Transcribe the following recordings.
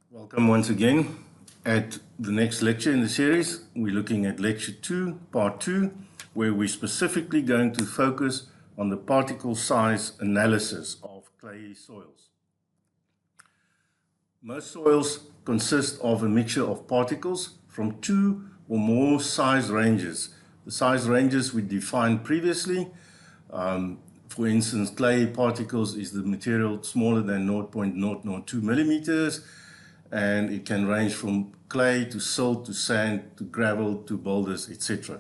Welcome once again. At the next lecture in the series, we're looking at Lecture 2, Part 2, where we're specifically going to focus on the particle size analysis of clayey soils. Most soils consist of a mixture of particles from two or more size ranges. The size ranges we defined previously. For instance, clay particles is the material smaller than 0.002 millimeters, and it can range from clay to silt to sand to gravel to boulders, etc.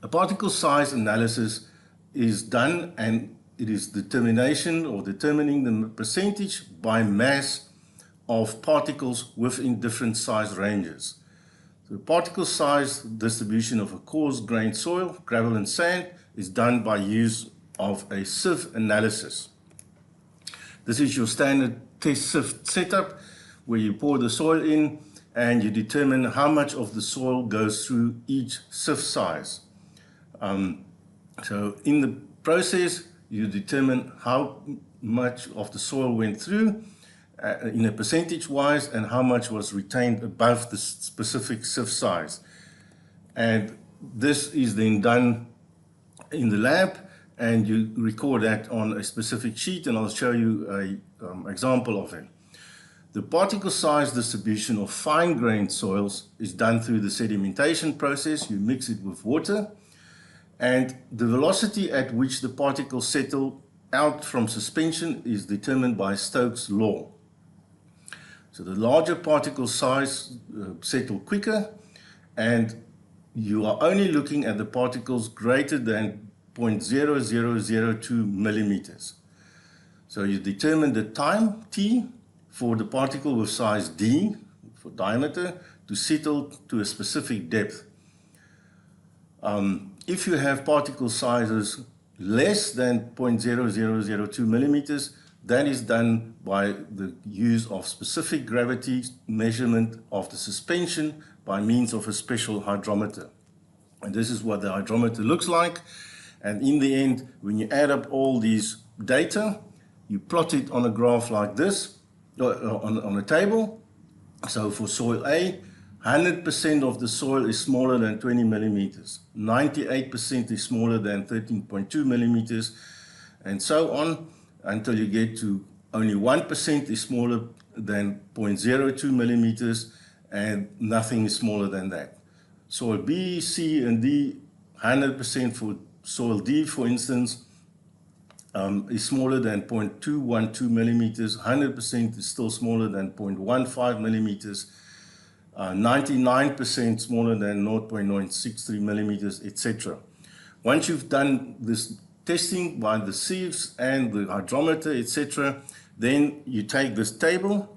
A particle size analysis is done, and it is determination or determining the percentage by mass of particles within different size ranges. The particle size distribution of a coarse-grained soil, gravel and sand, is done by use of a sieve analysis. This is your standard test sieve setup, where you pour the soil in and you determine how much of the soil goes through each sieve size. So in the process, you determine how much of the soil went through in a percentage-wise and how much was retained above the specific sieve size. And this is then done in the lab, and you record that on a specific sheet, and I'll show you an example of it. The particle size distribution of fine-grained soils is done through the sedimentation process. You mix it with water, and the velocity at which the particles settle out from suspension is determined by Stokes' law. So the larger particle size settle quicker, and you are only looking at the particles greater than 0.0002 millimeters. So you determine the time, t, for the particle with size d, for diameter, to settle to a specific depth. If you have particle sizes less than 0.0002 millimeters, that is done by the use of specific gravity measurement of the suspension by means of a special hydrometer. And this is what the hydrometer looks like. And in the end, when you add up all these data, you plot it on a graph like this, on a table. So for soil A, 100% of the soil is smaller than 20 millimeters, 98% is smaller than 13.2 millimeters, and so on until you get to only 1% is smaller than 0.02 millimeters, and nothing is smaller than that. Soil B, C, and D, 100% for soil D, for instance, is smaller than 0.212 millimeters, 100% is still smaller than 0.15 millimeters, 99% smaller than 0.963 millimeters, etc. Once you've done this testing by the sieves and the hydrometer, etc., then you take this table,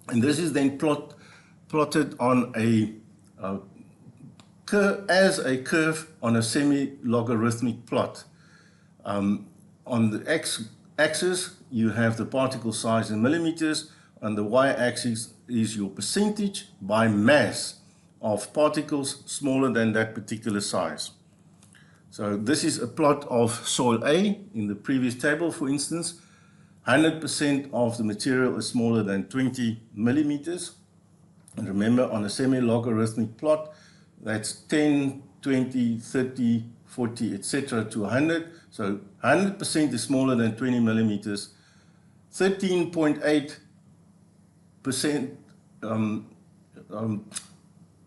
and this is then plotted on as a curve on a semi-logarithmic plot. On the x-axis, you have the particle size in millimeters. On the y-axis is your percentage by mass of particles smaller than that particular size. So this is a plot of soil A in the previous table, for instance. 100% of the material is smaller than 20 millimeters. And remember, on a semi-logarithmic plot, that's 10, 20, 30, 40, etc. to 100. So 100% is smaller than 20 millimeters. 13.8%,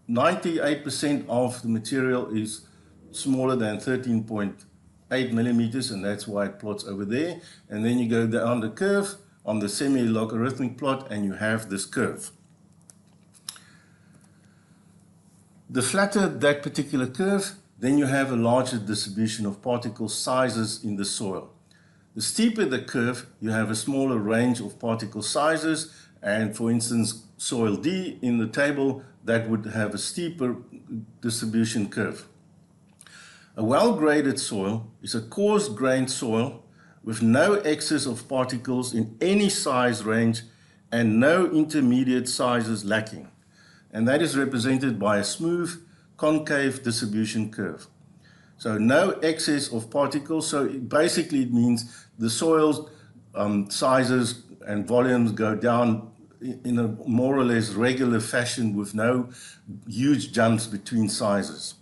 98% of the material is smaller than 13.8 millimeters, and that's why it plots over there. And then you go down the curve on the semi-logarithmic plot, and you have this curve. The flatter that particular curve, then you have a larger distribution of particle sizes in the soil. The steeper the curve, you have a smaller range of particle sizes, and for instance, soil D in the table, that would have a steeper distribution curve. A well-graded soil is a coarse-grained soil with no excess of particles in any size range and no intermediate sizes lacking. And that is represented by a smooth, concave distribution curve. So no excess of particles. So basically it means the soil's sizes and volumes go down in a more or less regular fashion with no huge jumps between sizes.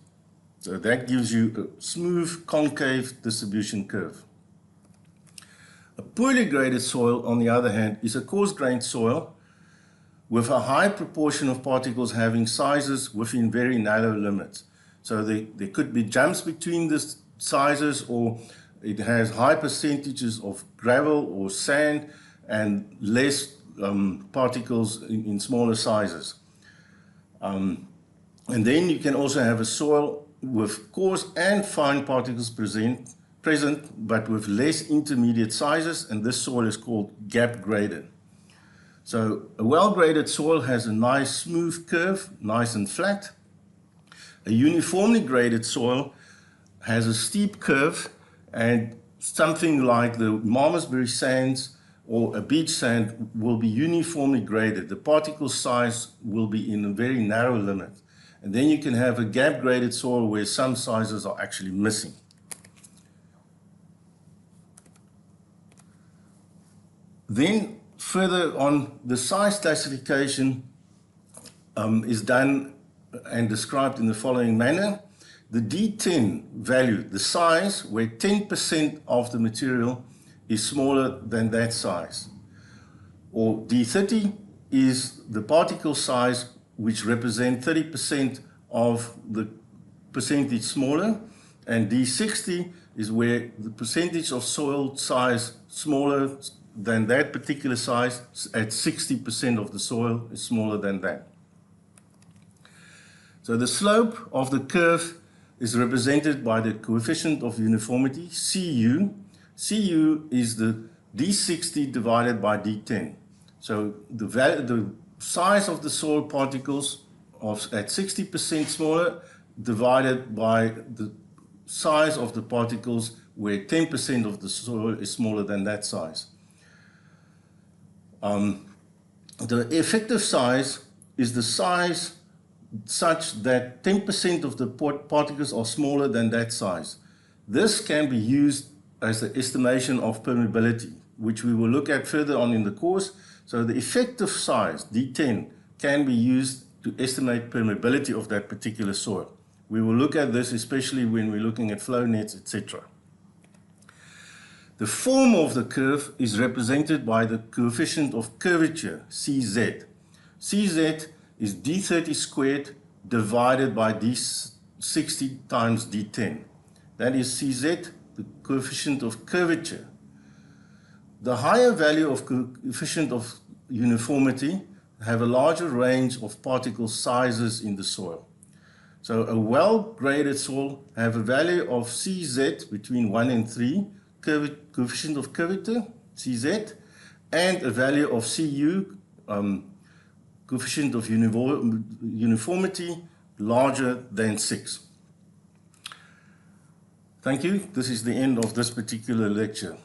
So that gives you a smooth concave distribution curve. A poorly graded soil, on the other hand, is a coarse-grained soil with a high proportion of particles having sizes within very narrow limits. So there could be jumps between the sizes, or it has high percentages of gravel or sand and less particles in smaller sizes. And then you can also have a soil with coarse and fine particles present, but with less intermediate sizes, and this soil is called gap graded. So a well-graded soil has a nice smooth curve, nice and flat. A uniformly graded soil has a steep curve, and something like the Malmesbury sands or a beach sand will be uniformly graded. The particle size will be in a very narrow limit. And then you can have a gap graded soil where some sizes are actually missing. Then further on, the size classification is done and described in the following manner. The D10 value, the size where 10% of the material is smaller than that size. Or D30 is the particle size which represent 30% of the percentage smaller, and D60 is where the percentage of soil size smaller than that particular size at 60% of the soil is smaller than that. So the slope of the curve is represented by the coefficient of uniformity, Cu. Cu is the D60 divided by D10. So the size of the soil particles at 60% smaller divided by the size of the particles where 10% of the soil is smaller than that size. The effective size is the size such that 10% of the particles are smaller than that size. This can be used as the estimation of permeability, which we will look at further on in the course. So the effective size, D10, can be used to estimate permeability of that particular soil. We will look at this especially when we're looking at flow nets, etc. The form of the curve is represented by the coefficient of curvature, Cz. Cz is D30 squared divided by D60 times D10. That is Cz, the coefficient of curvature. The higher value of coefficient of uniformity have a larger range of particle sizes in the soil. So a well-graded soil have a value of Cz between 1 and 3, coefficient of curvature, Cz, and a value of Cu, coefficient of uniformity, larger than 6. Thank you. This is the end of this particular lecture.